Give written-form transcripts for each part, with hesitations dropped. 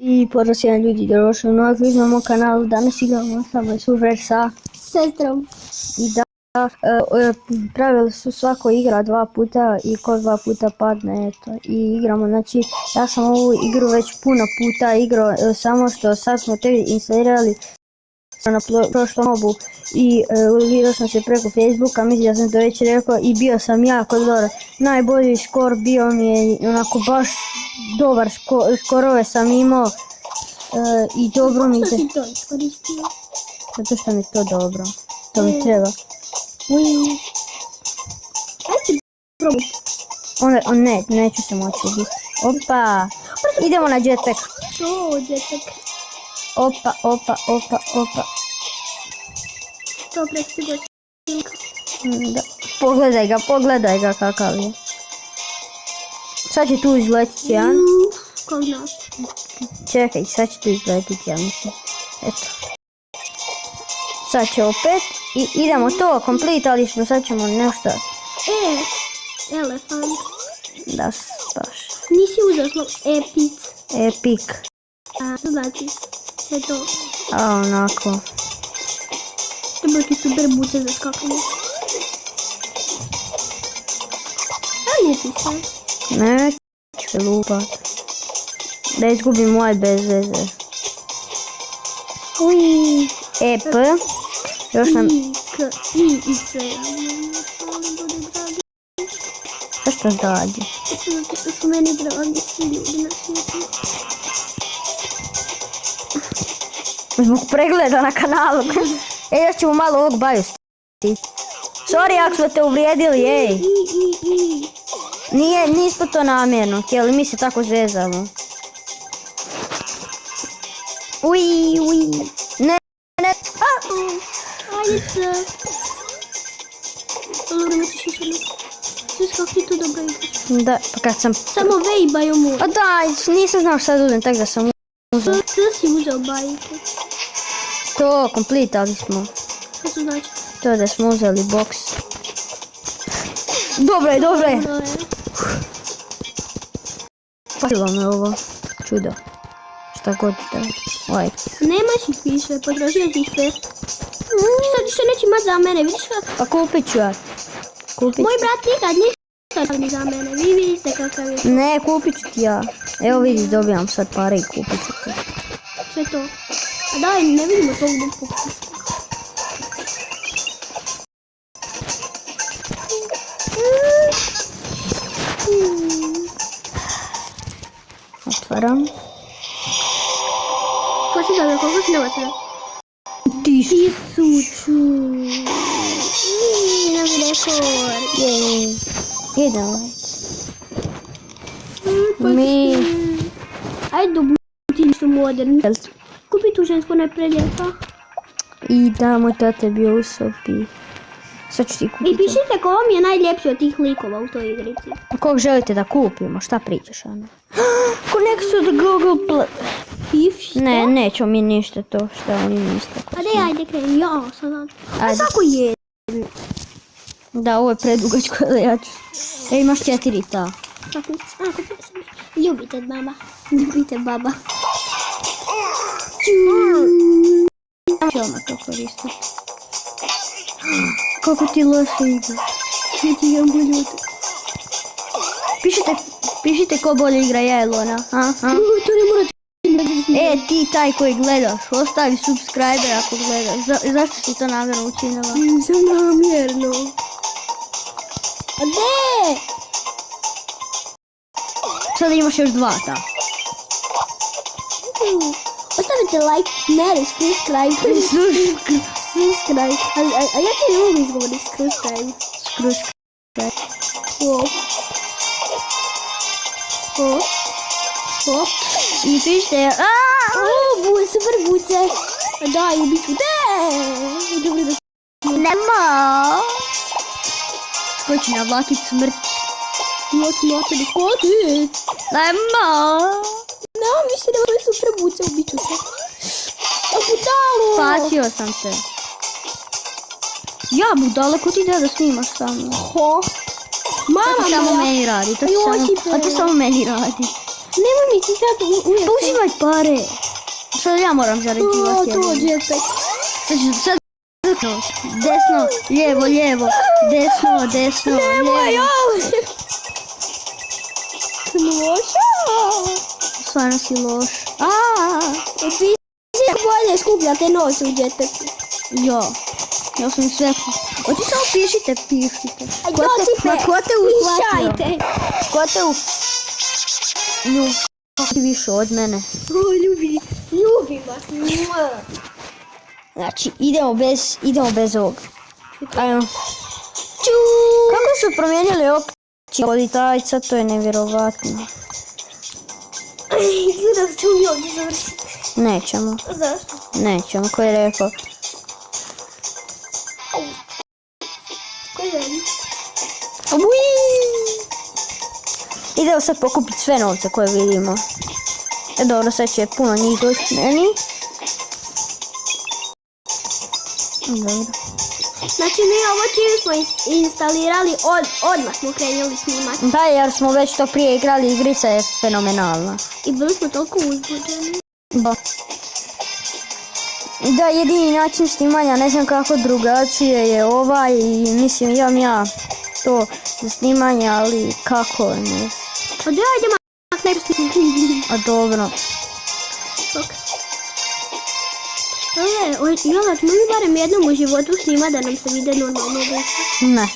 I pozdrav svim ljudi, dobrodošli u novi video na mom kanalu. Danas igramo Subway Surfer sa sestrom. I da, pravili su svako igra 2 puta i ko 2 puta padne, eto. I igramo, znači, ja sam ovu igru već puno puta igrao, samo što sad smo te instalirali na prošlom mobu i ulogirao sam se preko Facebooka, mislim da sam to već rekao i bio sam jako dobar. Najbolji skor bio mi je onako baš dobar, skorove sam imao i dobro mi se... Zašto si to iskoristio? Zato što mi je to dobro, to mi treba. Ajde probaj. Ne, neću se moći ubiti. Opa, idemo na jetpack. To, jetpack. Opa. To prestigo silka. Da. Pogledaj ga kakav je. Sad će tu izletiti, ja? Ko znaš? Čekaj, sad će tu izletiti, ja mislim. Eto. Sad će opet i idemo to, kompletali smo, sad ćemo nešto. Elefant. Da, baš. Nisi uzeo slov epic. Epic. Što znači? Sve to. A onako. Treba ti super buce za skakanje. A ne pisao. Ne, ću lupat. Da izgubim moje bez veze. Uiii. EP. Još nam... I sve. Što radi? Zato što su meni dragi svi ljudi na svijetu. Zbog pregleda na kanalu. Još ćemo malo ovog baju staviti. Sorry ako smo te uvrijedili, ej. Nismo to namjerno htjeli, mi se tako zezamo. Ui. Ne. Ajde se. Dobro, me ćeš još jedno. Znaš kako ti to dobro igraš? Da, pa kad sam... Samo vejbaju mu. A da, nisam znao šta da uzem, tako da sam uzeo. Što si uzeo bajke? To, kompletali smo. Što to znači? To da smo uzeli boks. Dobro je. Pasilo me ovo. Čudo. Šta god da je. Nemaš ih više, potrošio si ih sve. Sad više neće imati za mene, vidiš kako? Pa kupit ću ja. Moj brat nikad ništa ni za mene, vi vidite kakav je. Ne, kupit ću ti ja. Evo vidiš, dobijam sad pare i kupit ću ti. Sve to. A daj, ne vidimo to gdje kupiti. Otvaram. Ko si dobio, koliko si novaca? 1000. Novi rekord. Jej. Idemo. Mi. Ajde dobuti nešto moderno. Kupi tu žensku nepreljepa. I damo tate bio u sobi. Sad ću ti kupiti. I pišite ko vam je najljepši od tih likova u toj igrici. Kog želite da kupimo? Šta pričaš, Ana? Connect to Google Play. Ne, nećemo mi ništa to što oni misle. Ajde krenim, ja sad. A kako je? Da, ovo je predugačko, da ja ću. Imaš 4 ta. Ljubite baba. Ljubite baba. Čelma to koristiti. Kako ti loše igra. Sve ti imam bolje. Pišite ko bolje igra, ja ili ona. To ne mora ti taj koji gledaš, ostavi subscriber ako gledaš. Zašto si to namjerno učinila? Nisam namjerno. A gdje? Sada imaš još 2 ta. Ostavite like, ne, subscribe. Subscribe. A ja ti ne mogu izgovoriti subscribe. Hop. I pišite... Super buce. Daj, ubit ću. Nema. Ko će navlatit smrt? Note da skočit. Nema. Nemam više da ovo je super buce, ubit ću se. A budalo. Spasio sam te. Ja budale, ko ti da snimaš sa mnom? Mama to samo meni radi, to samo meni radi. Nemoj mi ti sad uvijek. Pa uzimaj pare. Sad ja moram zarađivati. To jetpack. Sad desno, lijevo, lijevo, desno, desno, lijevo. Sam loša. Stvarno si loš. Ti si bolje skupljate novce u jetpacku. Ja sam sve... Oći samo pišite. Ko te Pišajte. Ko te u... Nju, kako ti više od mene. O, ljubim vas. Znači, idemo bez ovog. Ajmo. Kako su promijenili opće politajca, to je nevjerovatno. Izgleda da ćemo mi ovdje završiti. Nećemo. Zašto? Nećemo, ko je rekao? Ko je? Idemo sad pokupiti sve novce koje vidimo. Dobro, sad će puno njih doći meni. Dobro. Znači mi ovo čim smo instalirali, odmah smo krenuli snimati. Da, jer smo već to prije igrali, igrica je fenomenalna. I bili smo toliko uzbuđeni. Da, jedini način snimanja, ne znam kako drugačije je ovaj i mislim imam ja to za snimanje, ali kako ne znam. Ajde mak ne snimati. A dobro. Jela, ćemo mi barem jednom u životu snima da nam se vide normalno lice? Ne.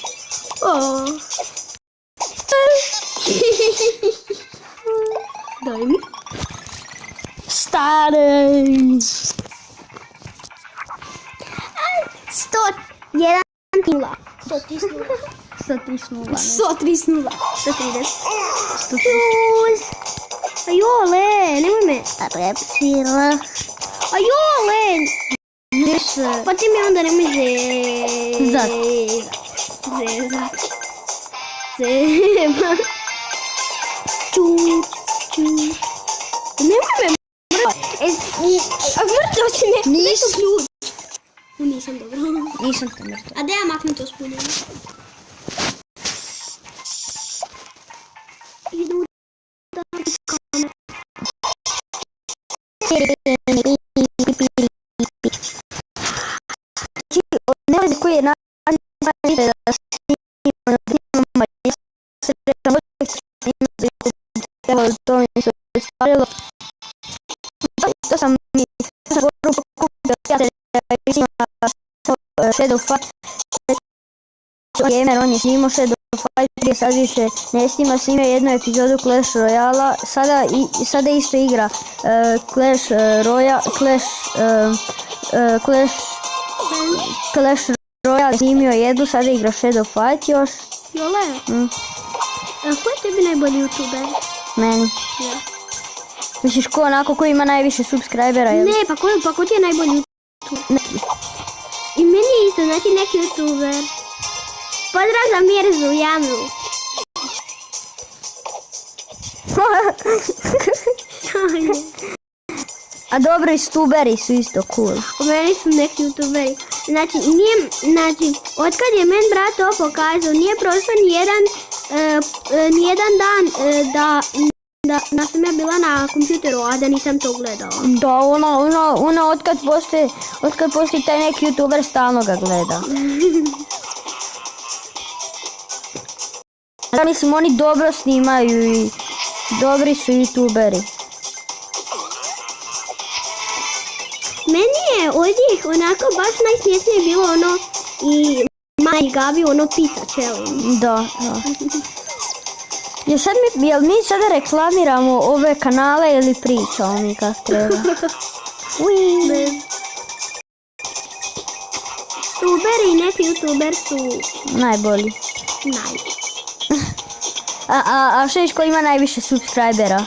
Daj mi. Stare. 101 nula. 130. 130. Ajole, nemoj me. Repsila. Ajole. Više. Pa ti mi onda nemoj Zat. Zema. Nemoj me. A mrtvo si ne. Nisam. Nisam dobro. Nisam te mrtvo. A da ja maknem to spunjeno. Idu da kamer. Ne vezi koji je najbolji da snimamo to mi se stavilo. To sam poruku kupio Shadow Fight Gamer, on je snimao Shadow Fight prije, sad više ne snima, snimio jednu epizodu Clash Royale, sada isto igra Clash Royale, snimio jednu, sada igra Shadow Fight još. Jole, ko je tebi najbolji youtuber? Meni. Ja. Misliš ko onako ko ima najviše subscribera? Ne, pa ko ti je najbolji youtuber? I meni je isto, znači neki youtuber. Pozdrav za Mirzu, Jamru. A dobro, i stuberi su isto cool. U meni su neki youtuberi. Znači, otkad je men brat to pokazao, nije prošlo nijedan dan da sam ja bila na kompjuteru, a da nisam to gledala. Da, ona otkad postoji taj neki youtuber stalno ga gleda. Ja mislim, oni dobro snimaju i dobri su youtuberi. Meni je od njih onako baš najsmješnije bilo ono i Maja i Gabi ono pizza challenge. Da. Jel mi sada reklamiramo ove kanale ili pričamo mi kako treba? Youtuberi i neki youtuber su najbolji. A što ko ima najviše subscribera?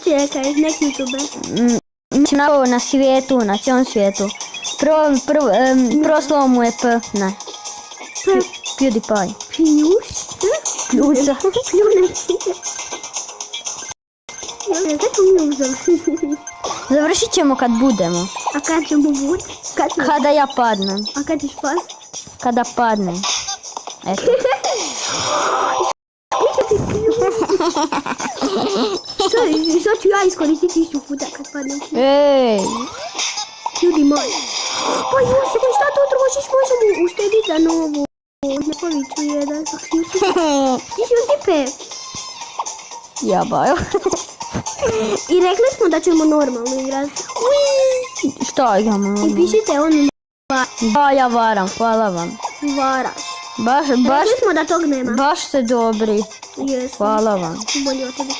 Čekaj, neki youtuber. Mislim na svijetu, na cijelom svijetu. Prvo slovo mu je P, ne. PewDiePie. Pljuca. Završit ćemo kad budemo. A kad ćemo budi? Kada ja padnem. A kad ćeš pas? Kada padnem. Eto. Sad ću ja iskoristiti 1000 puta kad padnem. Ej, Ljudi moji. Pa još, šta to trošiš, možemo uštediti za novu. Nekoviću jedan, kak si usipe. Ti si usipe. jabaju. I rekli smo da ćemo normalno igrati. Šta igramo? I pišite on Da, ja varam, hvala vam. varaš. Baš Rekli smo da tog nema. baš ste dobri. Jesu. Hvala vam. Bolje od tebe.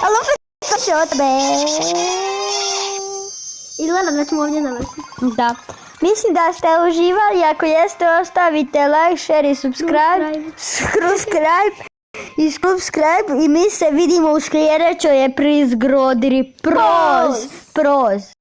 Ali opet će od tebe. Izgleda da ćemo ovdje završiti. Da. Mislim da ste uživali, ako jeste ostavite like, share i subscribe i mi se vidimo u sljedećoj epizodi. Proz.